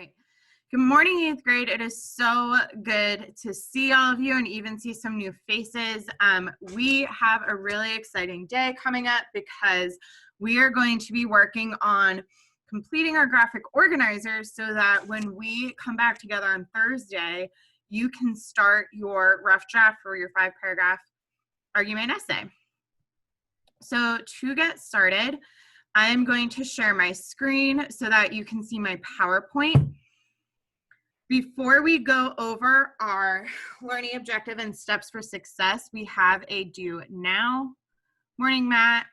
right. Good morning, 8th grade. It is so good to see all of you and even see some new faces. We have a really exciting day coming up because we are going to be working on completing our graphic organizers so that when we come back together on Thursday, you can start your rough draft for your 5-paragraph argument essay. So to get started, I'm going to share my screen so that you can see my PowerPoint. Before we go over our learning objective and steps for success, we have a do now. Morning, Matt.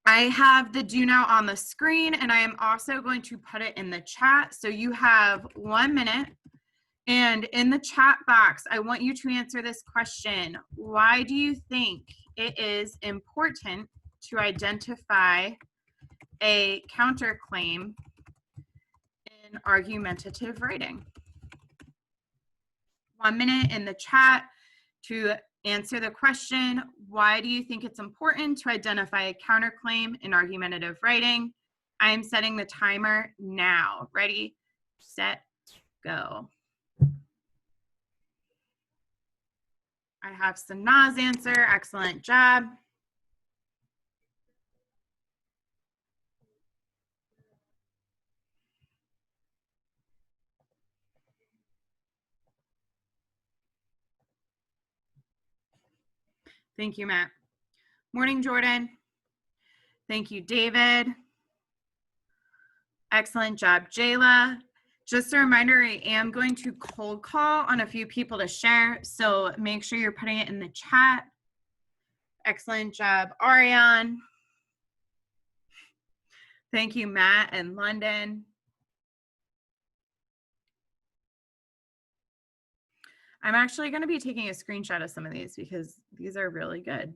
I have the do now on the screen, and I am also going to put it in the chat. So you have 1 minute. And in the chat box, I want you to answer this question. Why do you think it is important to identify a counterclaim in argumentative writing? 1 minute in the chat to answer the question, why do you think it's important to identify a counterclaim in argumentative writing? I am setting the timer now. Ready, set, go. I have Sanaz answer. Excellent job. Thank you, Matt. Morning, Jordan. Thank you, David. Excellent job, Jayla. Just a reminder, I am going to cold call on a few people to share, so make sure you're putting it in the chat. Excellent job, Ariane. Thank you, Matt and London. I'm actually going to be taking a screenshot of some of these because these are really good.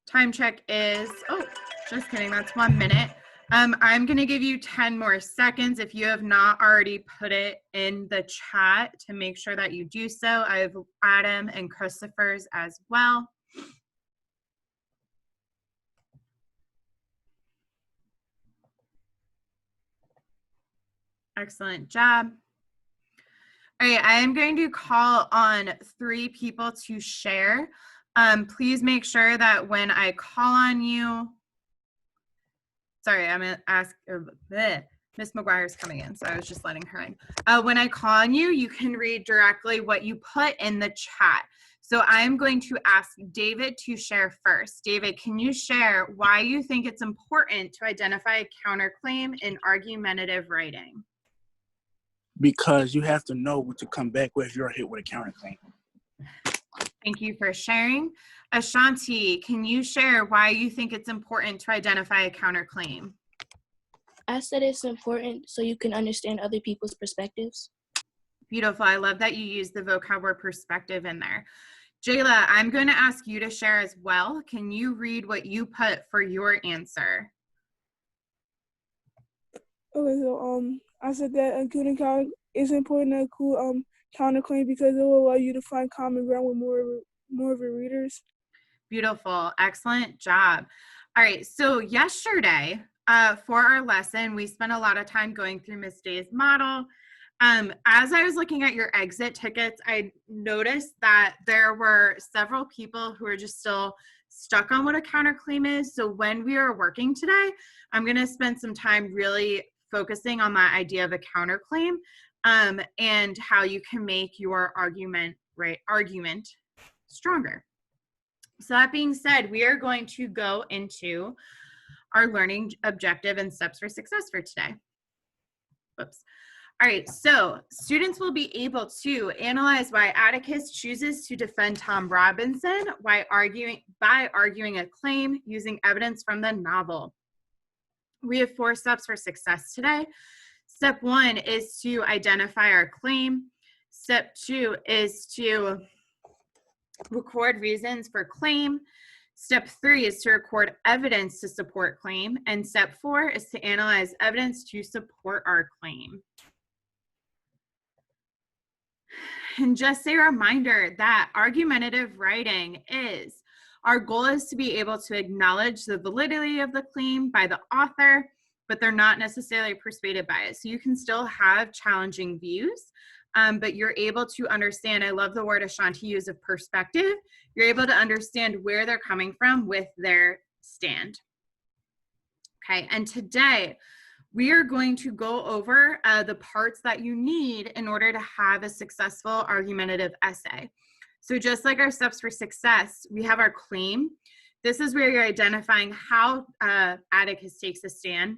Time check is, oh, just kidding, that's 1 minute. I'm gonna give you 10 more seconds if you have not already put it in the chat to make sure that you do so. I have Adam and Christopher's as well. Excellent job. All right, I am going to call on 3 people to share. Please make sure that when I call on you, sorry, I'm gonna ask, Miss McGuire's coming in, so I was just letting her in. When I call on you, you can read directly what you put in the chat. So I'm going to ask David to share first. David, can you share why you think it's important to identify a counterclaim in argumentative writing? Because you have to know what to come back with if you're hit with a counterclaim. Thank you for sharing. Ashanti, can you share why you think it's important to identify a counterclaim? I said it's important so you can understand other people's perspectives. Beautiful. I love that you use the vocab word perspective in there. Jayla, I'm going to ask you to share as well. Can you read what you put for your answer? Okay, so I said that including it's important to include counterclaim because it will allow you to find common ground with more of your readers. Beautiful. Excellent job. All right. So yesterday for our lesson, we spent a lot of time going through Miss Day's model. As I was looking at your exit tickets, I noticed that there were several people who are just still stuck on what a counterclaim is. So when we are working today, I'm going to spend some time really focusing on that idea of a counterclaim and how you can make your argument stronger. So that being said, we are going to go into our learning objective and steps for success for today. Whoops. All right, so students will be able to analyze why Atticus chooses to defend Tom Robinson by arguing a claim using evidence from the novel. We have 4 steps for success today. Step 1 is to identify our claim. Step 2 is to record reasons for claim. Step 3 is to record evidence to support claim. And step 4 is to analyze evidence to support our claim. can just say a reminder that argumentative writing is, our goal is to be able to acknowledge the validity of the claim by the author, but they're not necessarily persuaded by it. So you can still have challenging views, but you're able to understand, I love the word Ashanti used of perspective, you're able to understand where they're coming from with their stand. Okay, and today we are going to go over the parts that you need in order to have a successful argumentative essay. So just like our steps for success, we have our claim. This is where you're identifying how Atticus takes a stand.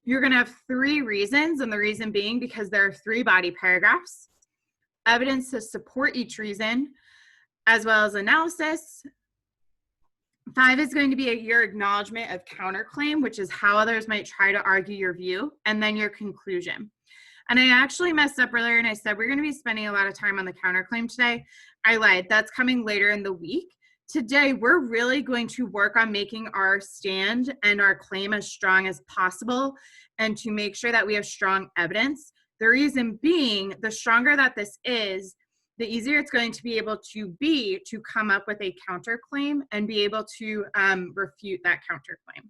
You're gonna have 3 reasons, and the reason being because there are 3 body paragraphs, evidence to support each reason, as well as analysis. 5 is going to be your acknowledgement of counterclaim, which is how others might try to argue your view, and then your conclusion. And I actually messed up earlier and I said we're going to be spending a lot of time on the counterclaim today. I lied. That's coming later in the week. Today, we're really going to work on making our stand and our claim as strong as possible and to make sure that we have strong evidence. The reason being, the stronger that this is, the easier it's going to be able to be to come up with a counterclaim and be able to refute that counterclaim.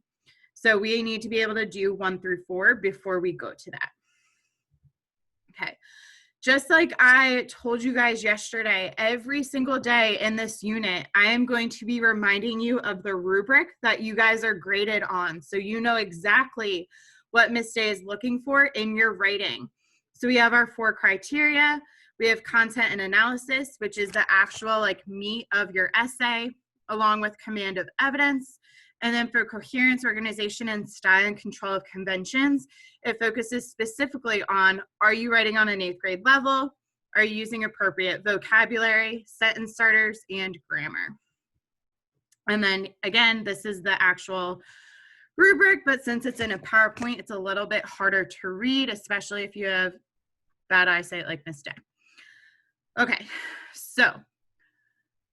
So we need to be able to do 1 through 4 before we go to that. Okay, just like I told you guys yesterday, every single day in this unit, I am going to be reminding you of the rubric that you guys are graded on. So you know exactly what Ms. Day is looking for in your writing. So we have our 4 criteria. We have content and analysis, which is the actual like meat of your essay, along with command of evidence. And then for coherence, organization, and style and control of conventions, it focuses specifically on, are you writing on an 8th grade level? Are you using appropriate vocabulary, sentence starters, and grammar? And then again, this is the actual rubric, but since it's in a PowerPoint, it's a little bit harder to read, especially if you have bad eyesight like Ms. Day. Okay, so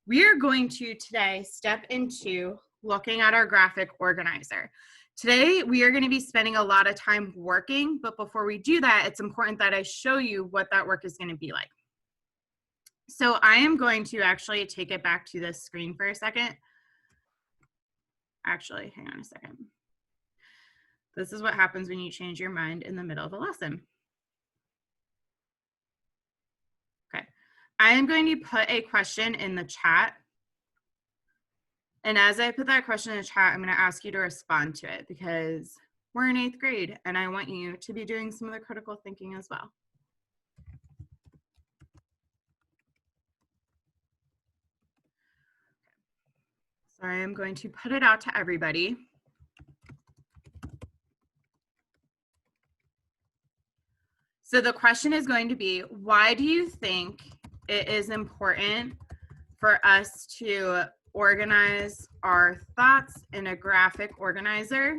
we are going to today step into looking at our graphic organizer. Today, we are going to be spending a lot of time working, but before we do that, it's important that I show you what that work is going to be like. So I am going to actually take it back to this screen for a second. Actually, hang on a second. This is what happens when you change your mind in the middle of a lesson. Okay, I am going to put a question in the chat. And as I put that question in the chat, I'm going to ask you to respond to it because we're in 8th grade and I want you to be doing some of the critical thinking as well. So I am going to put it out to everybody. So the question is going to be, why do you think it is important for us to organize our thoughts in a graphic organizer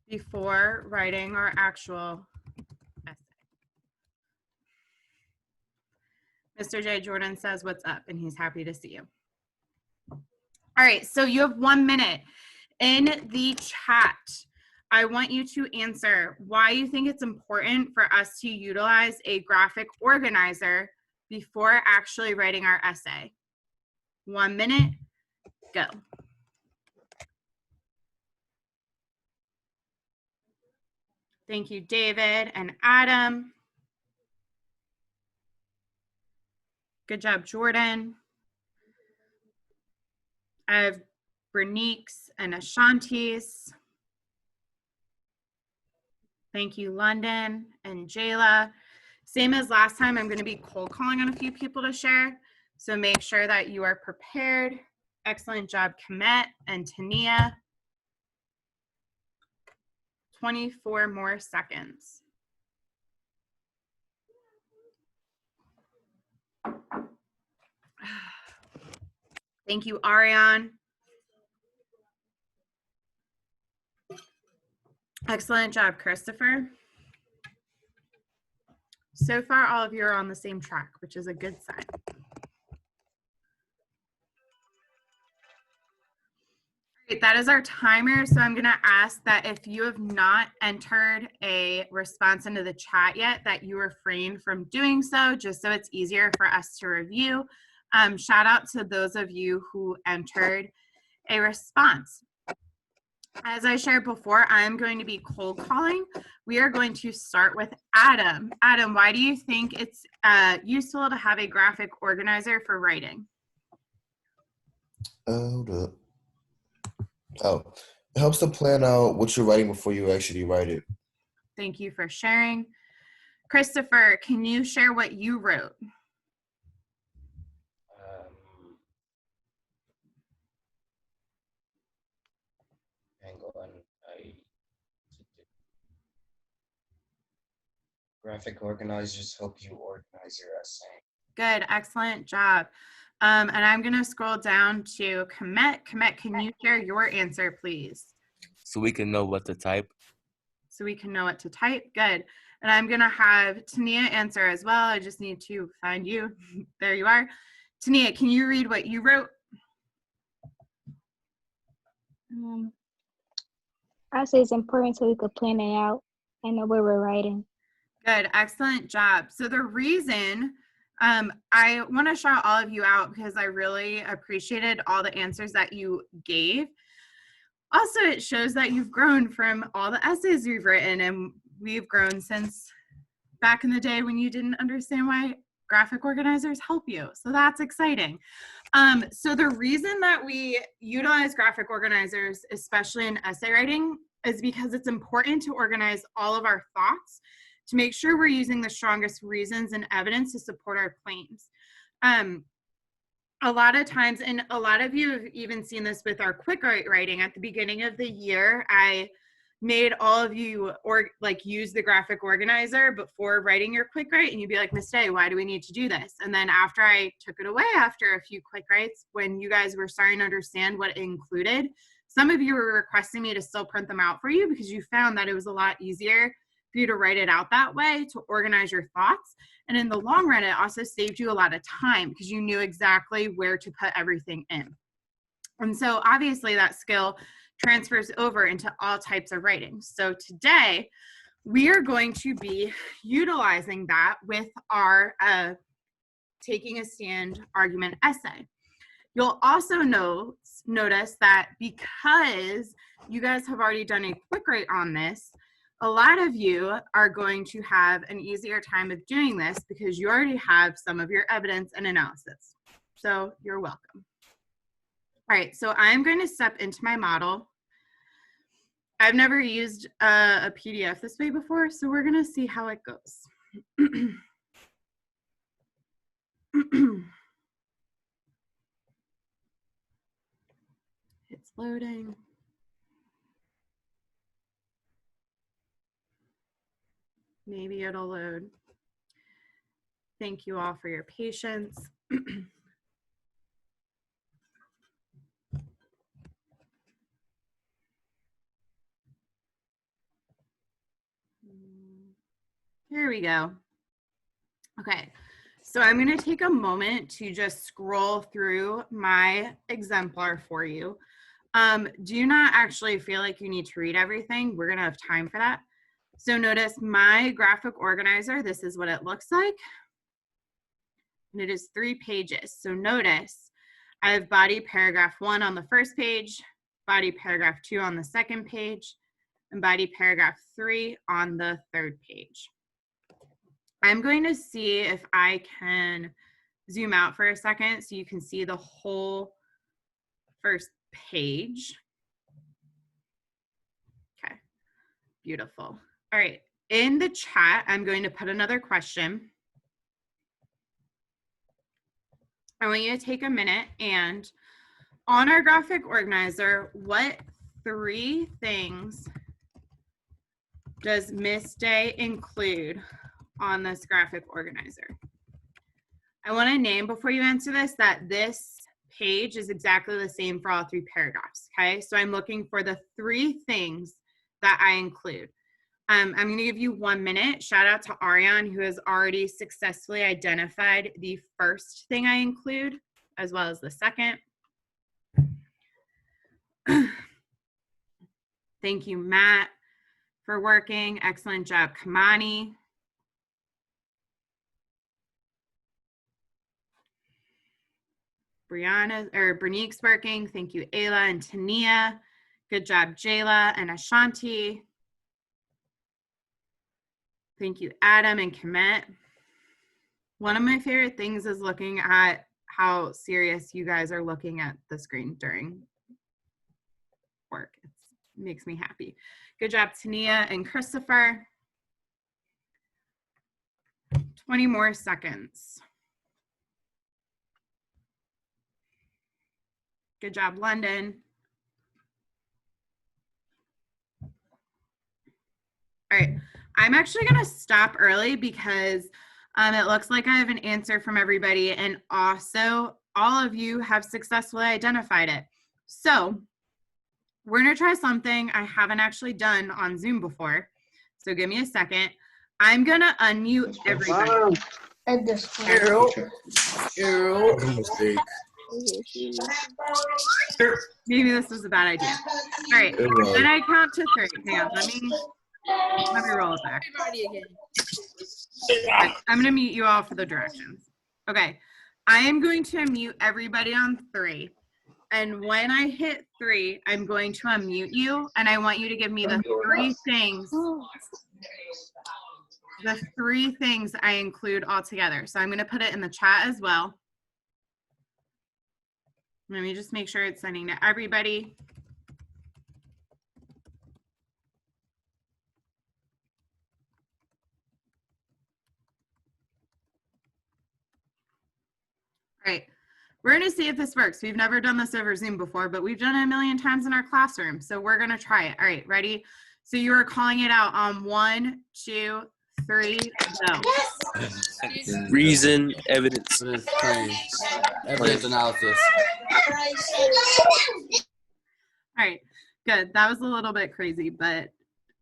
before writing our actual essay? Mr. J. Jordan says, what's up? And he's happy to see you. All right, so you have 1 minute. In the chat, I want you to answer why you think it's important for us to utilize a graphic organizer before actually writing our essay. 1 minute, go. Thank you, David and Adam. Good job, Jordan. I have Bernice and Ashanti's. Thank you, London and Jayla. Same as last time, I'm going to be cold calling on a few people to share. So make sure that you are prepared. Excellent job, Komet and Tania. 24 more seconds. Thank you, Ariane. Excellent job, Christopher. So far, all of you are on the same track, which is a good sign. Great, that is our timer. So I'm gonna ask that if you have not entered a response into the chat yet, that you refrain from doing so, just so it's easier for us to review. Shout out to those of you who entered a response. As I shared before, I'm going to be cold calling. We are going to start with Adam. Adam, why do you think it's useful to have a graphic organizer for writing? Hold up. Oh, it helps to plan out what you're writing before you actually write it. Thank you for sharing. Christopher, can you share what you wrote? Hang on. Graphic organizers help you organize your essay. Good, excellent job. And I'm gonna scroll down to Komet. Komet, can you share your answer, please? So we can know what to type. So we can know what to type, good. And I'm gonna have Tania answer as well. I just need to find you. There you are. Tania, can you read what you wrote? I say it's important so we could plan it out and know where we're writing. Good, excellent job. So the reason I want to shout all of you out because I really appreciated all the answers that you gave. Also, it shows that you've grown from all the essays you've written, and we've grown since back in the day when you didn't understand why graphic organizers help you. So that's exciting. So the reason that we utilize graphic organizers, especially in essay writing, is because it's important to organize all of our thoughts to make sure we're using the strongest reasons and evidence to support our claims. A lot of times, and a lot of you have even seen this with our quick writing at the beginning of the year, I made all of you use the graphic organizer before writing your quick write, and you'd be like, Miss Day, why do we need to do this? And then after I took it away after a few quick writes, when you guys were starting to understand what it included, some of you were requesting me to still print them out for you because you found that it was a lot easier for you to write it out that way, to organize your thoughts. And in the long run, it also saved you a lot of time because you knew exactly where to put everything in. And so obviously that skill transfers over into all types of writing. So today, we are going to be utilizing that with our taking a stand argument essay. You'll also notice that because you guys have already done a quick write on this, a lot of you are going to have an easier time of doing this because you already have some of your evidence and analysis. So you're welcome. All right, so I'm going to step into my model. I've never used a PDF this way before, so we're going to see how it goes. It's loading. Maybe it'll load. Thank you all for your patience. Here we go. Okay, so I'm going to take a moment to just scroll through my exemplar for you. Do not actually feel like you need to read everything. We're going to have time for that. So notice my graphic organizer, this is what it looks like. And it is 3 pages. So notice I have body paragraph 1 on the first page, body paragraph 2 on the second page, and body paragraph 3 on the third page. I'm going to see if I can zoom out for a second so you can see the whole first page. Okay, beautiful. All right, in the chat, I'm going to put another question. I want you to take a minute and on our graphic organizer, what 3 things does Miss Day include on this graphic organizer? I want to name before you answer this that this page is exactly the same for all 3 paragraphs, okay? So I'm looking for the 3 things that I include. I'm going to give you 1 minute. Shout out to Ariane, who has already successfully identified the first thing I include, as well as the second. Thank you, Matt, for working. Excellent job, Kamani. Bernique's working. Thank you, Ayla and Tania. Good job, Jayla and Ashanti. Thank you, Adam and Kemet. One of my favorite things is looking at how serious you guys are looking at the screen during work. It makes me happy. Good job, Tania and Christopher. 20 more seconds. Good job, London. All right, I'm actually gonna stop early because it looks like I have an answer from everybody, and also all of you have successfully identified it. So we're gonna try something I haven't actually done on Zoom before. So give me a second. I'm gonna unmute everybody. Maybe this was a bad idea. All right, when I count to 3, hang on, let me roll it back. Okay, I'm gonna mute you all for the directions. Okay, I am going to mute everybody on 3. And when I hit 3, I'm going to unmute you, and I want you to give me the 3 things. The 3 things I include all together. So I'm going to put it in the chat as well. Let me just make sure it's sending to everybody. All right. We're going to see if this works. We've never done this over Zoom before, but we've done it a million times in our classroom. So we're going to try it. All right, ready? So you are calling it out on 1, 2, 3, go. Reason, evidence, claim, evidence analysis. All right, good. That was a little bit crazy, but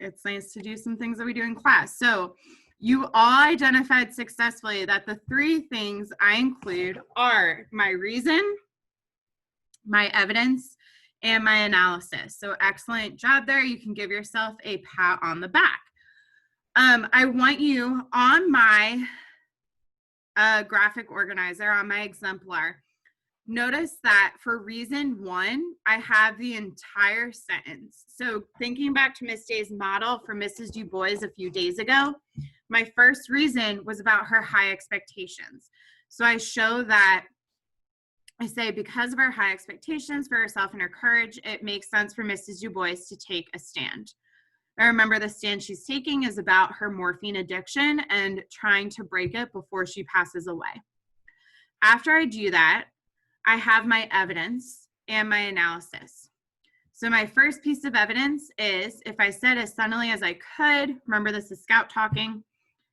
it's nice to do some things that we do in class. So you all identified successfully that the 3 things I include are my reason, my evidence, and my analysis. So excellent job there. You can give yourself a pat on the back. I want you on my graphic organizer, on my exemplar, notice that for reason 1, I have the entire sentence. So thinking back to Miss Day's model for Mrs. Du Bois a few days ago, my first reason was about her high expectations. So I show that, I say, because of her high expectations for herself and her courage, it makes sense for Mrs. Du Bois to take a stand. I remember the stand she's taking is about her morphine addiction and trying to break it before she passes away. After I do that, I have my evidence and my analysis. So my first piece of evidence is, if I said as subtly as I could, remember this is Scout talking,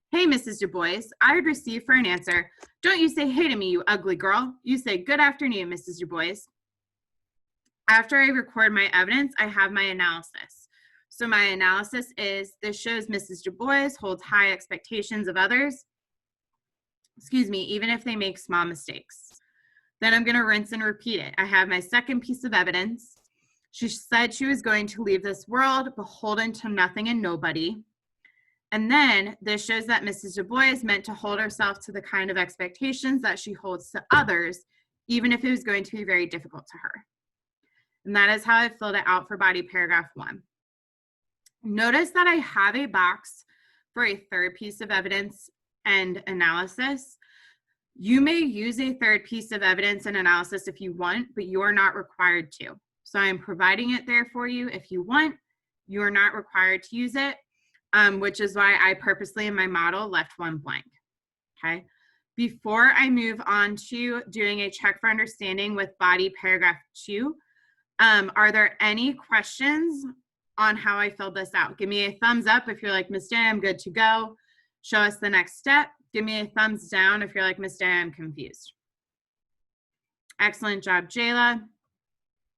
"Hey, Mrs. Du Bois, I would receive for an answer, don't you say hey to me, you ugly girl. You say good afternoon, Mrs. Du Bois." After I record my evidence, I have my analysis. So my analysis is, this shows Mrs. Du Bois holds high expectations of others, even if they make small mistakes. Then I'm going to rinse and repeat it. I have my second piece of evidence. She said she was going to leave this world beholden to nothing and nobody. And then this shows that Mrs. Du Bois meant to hold herself to the kind of expectations that she holds to others, even if it was going to be very difficult to her. And that is how I filled it out for body paragraph 1. Notice that I have a box for a third piece of evidence and analysis. You may use a third piece of evidence and analysis if you want, but you are not required to. So I'm providing it there for you if you want. You are not required to use it, which is why I purposely in my model left 1 blank, okay? Before I move on to doing a check for understanding with body paragraph 2, are there any questions on how I filled this out? Give me a thumbs up if you're like, Miss Day, I'm good to go. Show us the next step. Give me a thumbs down if you're like, Miss Day, I'm confused. Excellent job, Jayla.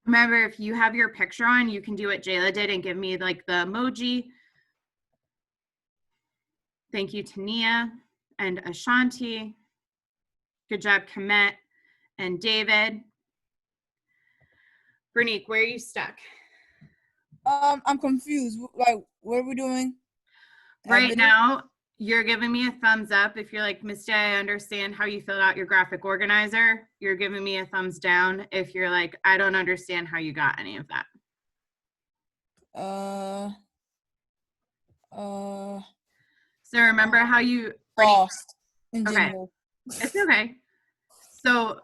Remember, if you have your picture on, you can do what Jayla did and give me like the emoji. Thank you, Tania and Ashanti. Good job, Kemet and David. Bernique, where are you stuck? I'm confused. Like, what are we doing? Right now, you're giving me a thumbs up. If you're like, Miss Day, I understand how you filled out your graphic organizer. You're giving me a thumbs down. If you're like, I don't understand how you got any of that. So remember how you lost in okay. general. It's okay. So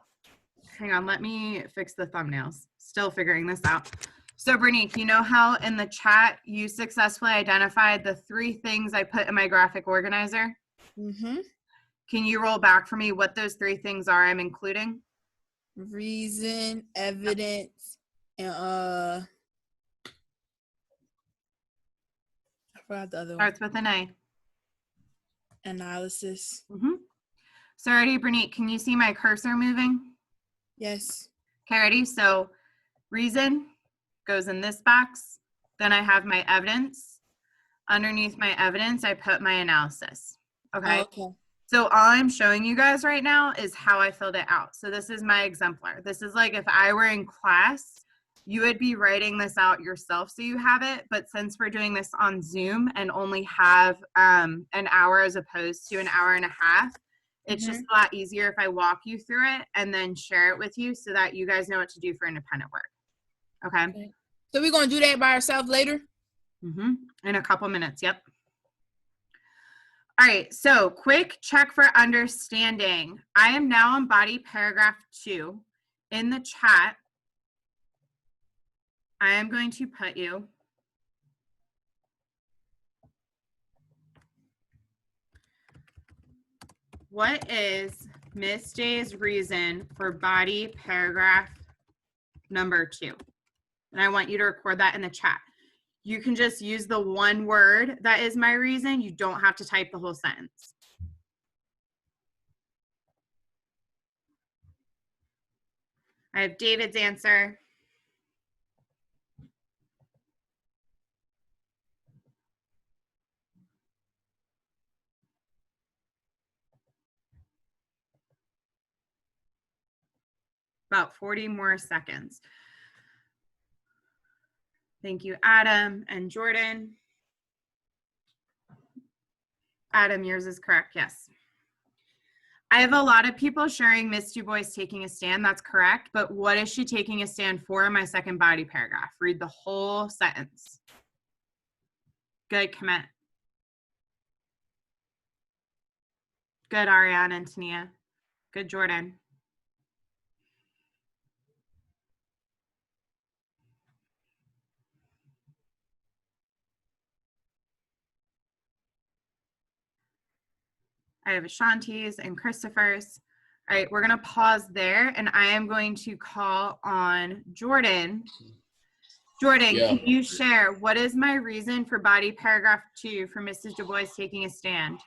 hang on, let me fix the thumbnails. Still figuring this out. So Bernice, you know how in the chat you successfully identified the 3 things I put in my graphic organizer? Mm-hmm. Can you roll back for me what those 3 things are I'm including? Reason, evidence, and I forgot the other one. Starts with an A. Analysis. Mm-hmm. So ready, Bernice, can you see my cursor moving? Yes. Okay, ready? So reason goes in this box. Then I have my evidence. Underneath my evidence, I put my analysis. Okay. Oh, okay. So all I'm showing you guys right now is how I filled it out. So this is my exemplar. This is like if I were in class, you would be writing this out yourself so you have it. But since we're doing this on Zoom and only have an hour as opposed to an hour and a half, it's just a lot easier if I walk you through it and then share it with you so that you guys know what to do for independent work. Okay. So we're going to do that by ourselves later? In a couple minutes. Yep. All right. So quick check for understanding. I am now on body paragraph 2. In the chat, I am going to put you what is Miss Day's reason for body paragraph number 2? And I want you to record that in the chat. You can just use the one word that is my reason. You don't have to type the whole sentence. I have David's answer. About 40 more seconds. Thank you, Adam and Jordan. Adam, yours is correct, yes. I have a lot of people sharing Miss Du Bois taking a stand. That's correct. But what is she taking a stand for in my second body paragraph? Read the whole sentence. Good, Commit. Good, Ariane and Tania. Good, Jordan. I have Ashanti's and Christopher's. All right, we're going to pause there, and I am going to call on Jordan. Jordan, Yeah. Can you share what is my reason for body paragraph 2 for Mrs. Du Bois taking a stand?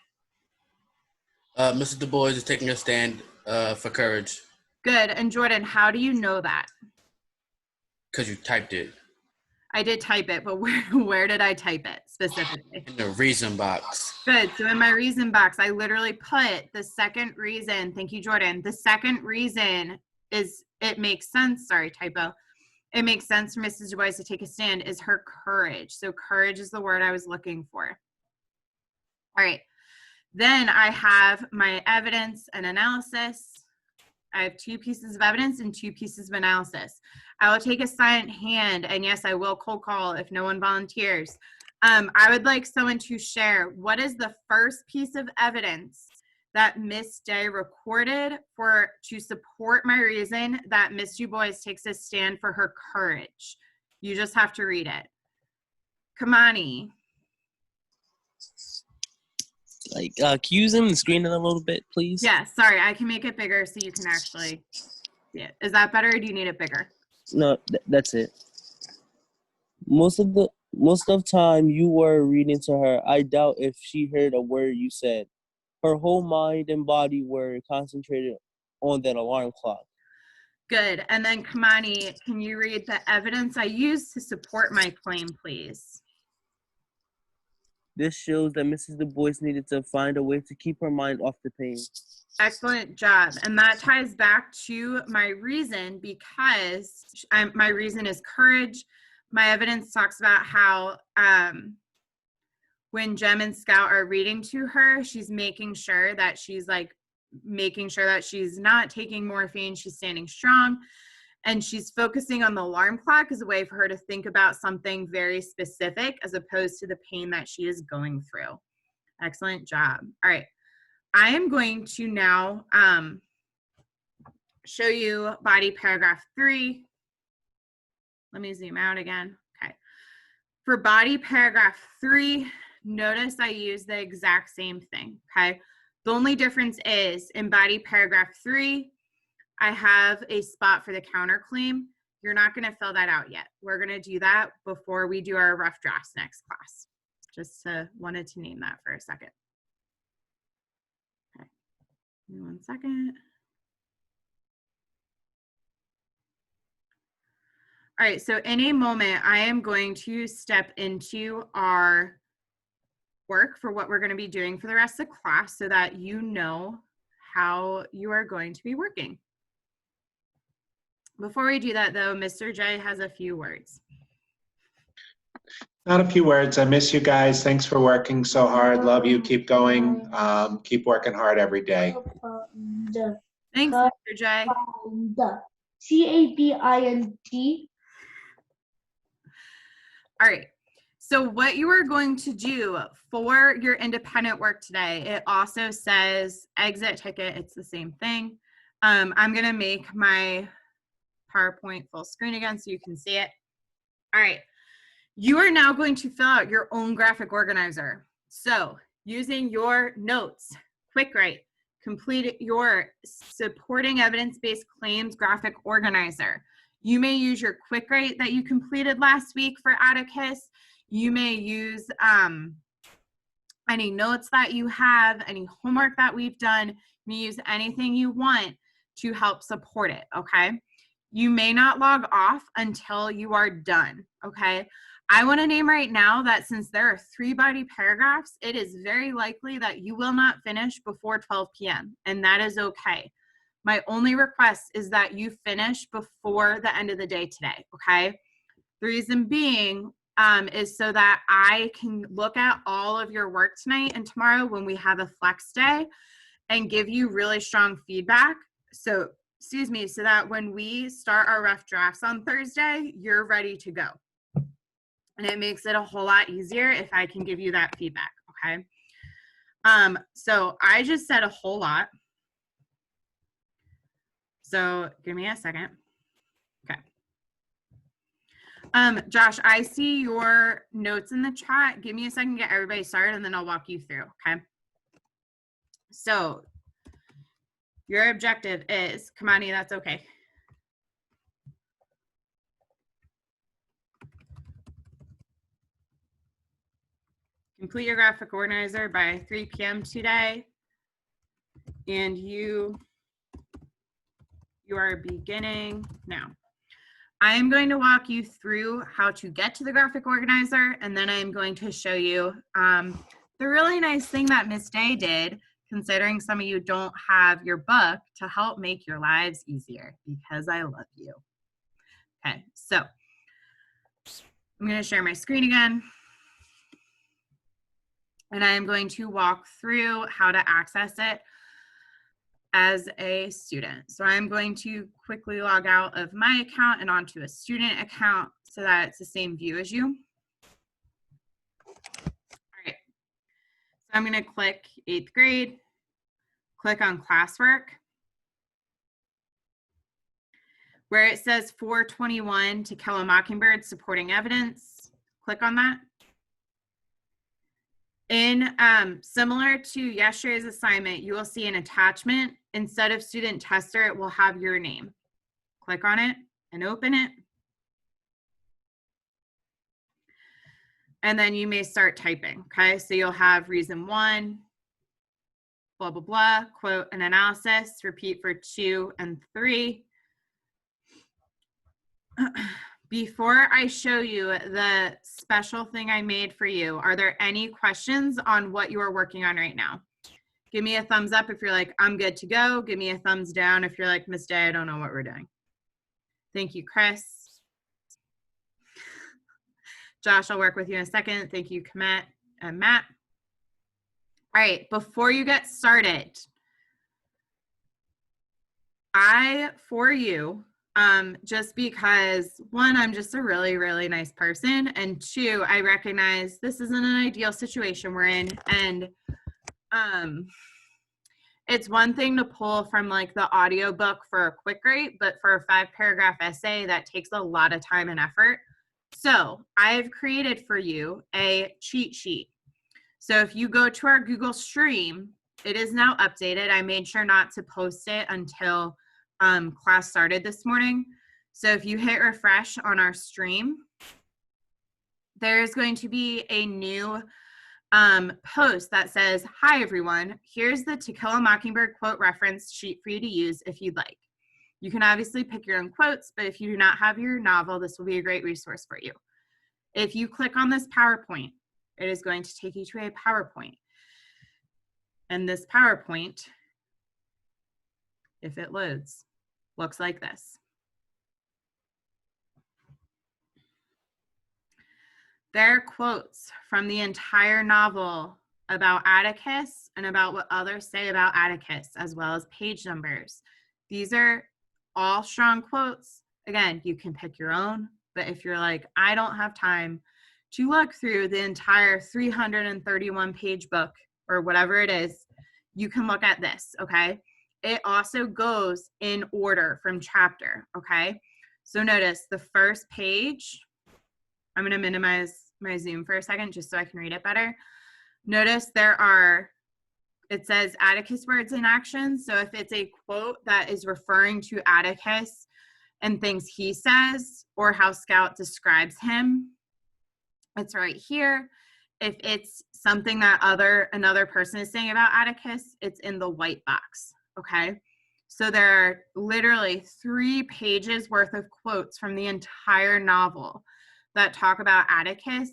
Mr. Du Bois is taking a stand for courage. Good. And Jordan, how do you know that? Because you typed it. I did type it, but where did I type it specifically? In the reason box. Good. So in my reason box, I literally put the second reason. Thank you, Jordan. The second reason is it makes sense. Sorry, typo. It makes sense for Mrs. Du Bois to take a stand is her courage. So courage is the word I was looking for. All right. Then I have my evidence and analysis. I have 2 pieces of evidence and 2 pieces of analysis. I will take a silent hand, and yes, I will cold call if no one volunteers. I would like someone to share what is the first piece of evidence that Miss Day recorded to support my reason that Miss Du Bois takes a stand for her courage. You just have to read it. Kamani. Like, can you zoom the screen in a little bit, please? Yeah, sorry, I can make it bigger so you can actually see it. Is that better, or do you need it bigger? No, that's it. Most of time you were reading to her. I doubt if she heard a word you said. Her whole mind and body were concentrated on that alarm clock. Good. And then Kamani, can you read the evidence I used to support my claim, please? This shows that Mrs. Du Bois needed to find a way to keep her mind off the pain. Excellent job. And that ties back to my reason because my reason is courage. my evidence talks about how when Jem and Scout are reading to her, she's making sure that she's not taking morphine, she's standing strong, and she's focusing on the alarm clock as a way for her to think about something very specific as opposed to the pain that she is going through. Excellent job. All right. I am going to now show you body paragraph 3. Let me zoom out again. Okay. For body paragraph 3, notice I use the exact same thing, okay? The only difference is in body paragraph 3, I have a spot for the counterclaim. You're not gonna fill that out yet. We're gonna do that before we do our rough drafts next class. Just wanted to name that for a second. Okay, give me 1 second. All right, so in a moment, I am going to step into our work for what we're going to be doing for the rest of the class so that you know how you are going to be working. Before we do that, though, Mr. J has a few words. Not a few words. I miss you guys. Thanks for working so hard. Love you. Keep going. Keep working hard every day. Thanks, Mr. J. CAPINT. All right. So what you are going to do for your independent work today, it also says exit ticket. It's the same thing. I'm going to make my PowerPoint full screen again so you can see it. All right. You are now going to fill out your own graphic organizer. So using your notes, quick write, complete your supporting evidence-based claims graphic organizer. You may use your quick write that you completed last week for Atticus. You may use any notes that you have, any homework that we've done. You may use anything you want to help support it, okay? You may not log off until you are done, okay? I want to name right now that since there are 3 body paragraphs, it is very likely that you will not finish before 12 p.m., and that is okay. My only request is that you finish before the end of the day today, okay? The reason being is so that I can look at all of your work tonight and tomorrow when we have a flex day and give you really strong feedback. So, so that when we start our rough drafts on Thursday, you're ready to go. And it makes it a whole lot easier if I can give you that feedback, okay? So I just said a whole lot. So give me a second. Okay. Josh, I see your notes in the chat. Give me a second to get everybody started and then I'll walk you through, okay? So your objective is, Kamani, that's okay. Complete your graphic organizer by 3 p.m. today. And you are beginning now. I am going to walk you through how to get to the graphic organizer, and then I am going to show you the really nice thing that Miss Day did, considering some of you don't have your book, to help make your lives easier, because I love you. Okay, so I'm going to share my screen again. And I am going to walk through how to access it as a student. So I'm going to quickly log out of my account and onto a student account so that it's the same view as you. All right, so I'm going to click 8th grade, click on classwork. Where it says 421 To Kill a Mockingbird supporting evidence, click on that. In similar to yesterday's assignment, you will see an attachment. Instead of student tester, it will have your name. Click on it and open it. And then you may start typing, okay? So you'll have reason 1, blah, blah, blah, quote and analysis, repeat for 2 and 3. Before I show you the special thing I made for you, are there any questions on what you are working on right now? Give me a thumbs up if you're like, I'm good to go. Give me a thumbs down if you're like, Miss Day, I don't know what we're doing. Thank you, Chris. Josh, I'll work with you in a second. Thank you, Matt. All right, before you get started, for you, just because, one, I'm just a really, really nice person, and two, I recognize this isn't an ideal situation we're in, and it's one thing to pull from like the audiobook for a quick rate, but for a 5-paragraph essay, that takes a lot of time and effort. So I've created for you a cheat sheet. So if you go to our Google Stream, it is now updated. I made sure not to post it until class started this morning. So if you hit refresh on our stream, there's going to be a new post that says, "Hi everyone, here's the To Kill a Mockingbird quote reference sheet for you to use if you'd like. You can obviously pick your own quotes, but if you do not have your novel, this will be a great resource for you. If you click on this PowerPoint, it is going to take you to a PowerPoint. And this PowerPoint, if it loads, looks like this. There are quotes from the entire novel about Atticus and about what others say about Atticus, as well as page numbers. These are all strong quotes. Again, you can pick your own, but if you're like, I don't have time to look through the entire 331-page book or whatever it is, you can look at this, okay? It also goes in order from chapter, okay? So notice the first page, I'm gonna minimize my Zoom for a second just so I can read it better. Notice it says Atticus words in action. So if it's a quote that is referring to Atticus and things he says or how Scout describes him, it's right here. If it's something that another person is saying about Atticus, it's in the white box, okay? So there are literally 3 pages worth of quotes from the entire novel that talk about Atticus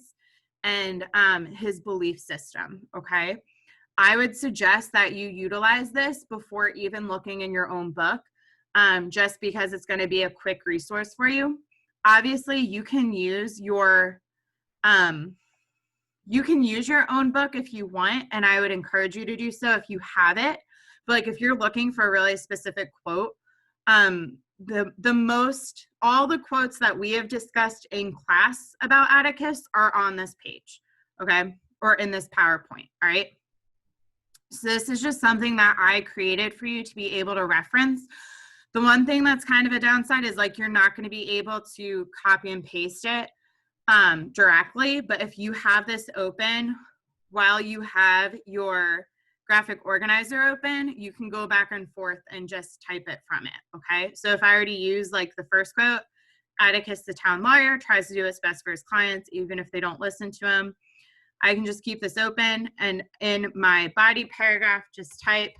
and his belief system, okay? I would suggest that you utilize this before even looking in your own book, just because it's gonna be a quick resource for you. Obviously, you can use your own book if you want, and I would encourage you to do so if you have it. But like if you're looking for a really specific quote, all the quotes that we have discussed in class about Atticus are on this page, okay? Or in this PowerPoint, all right? So this is just something that I created for you to be able to reference. The one thing that's kind of a downside is like you're not going to be able to copy and paste it directly, but if you have this open while you have your graphic organizer open, you can go back and forth and just type it from it, okay? So if I were to use like the first quote, Atticus, the town lawyer, tries to do what's best for his clients, even if they don't listen to him, I can just keep this open and in my body paragraph, just type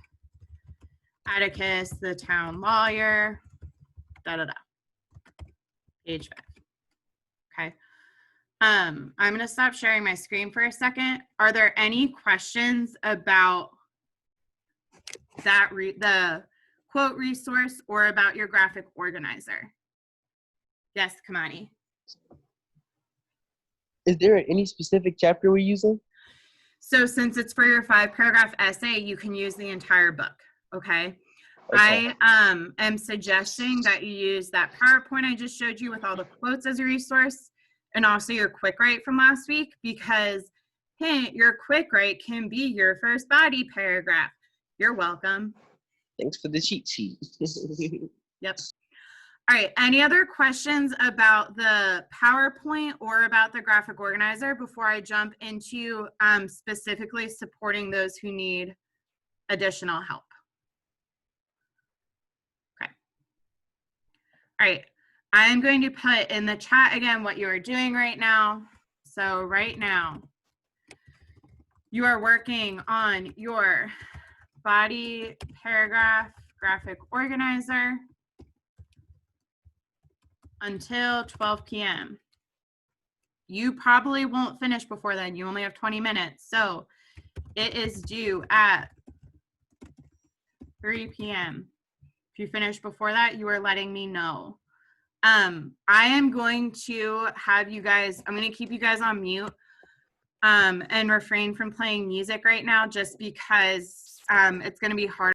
Atticus, the town lawyer, page 5, okay? I'm gonna stop sharing my screen for a second. Are there any questions about that the quote resource or about your graphic organizer? Yes, Kamani. Is there any specific chapter we're using? So since it's for your 5-paragraph essay, you can use the entire book, okay? I am suggesting that you use that PowerPoint I just showed you with all the quotes as a resource, and also your quick write from last week, because hey, your quick write can be your first body paragraph. You're welcome. Thanks for the cheat sheet. Yep. All right, any other questions about the PowerPoint or about the graphic organizer before I jump into specifically supporting those who need additional help? Okay. All right, I'm going to put in the chat again what you are doing right now. So right now, you are working on your body paragraph graphic organizer until 12 p.m. You probably won't finish before then. You only have 20 minutes. So it is due at 3 p.m. If you finish before that, you are letting me know. I am going to have you guys, I'm going to keep you guys on mute and refrain from playing music right now just because it's going to be hard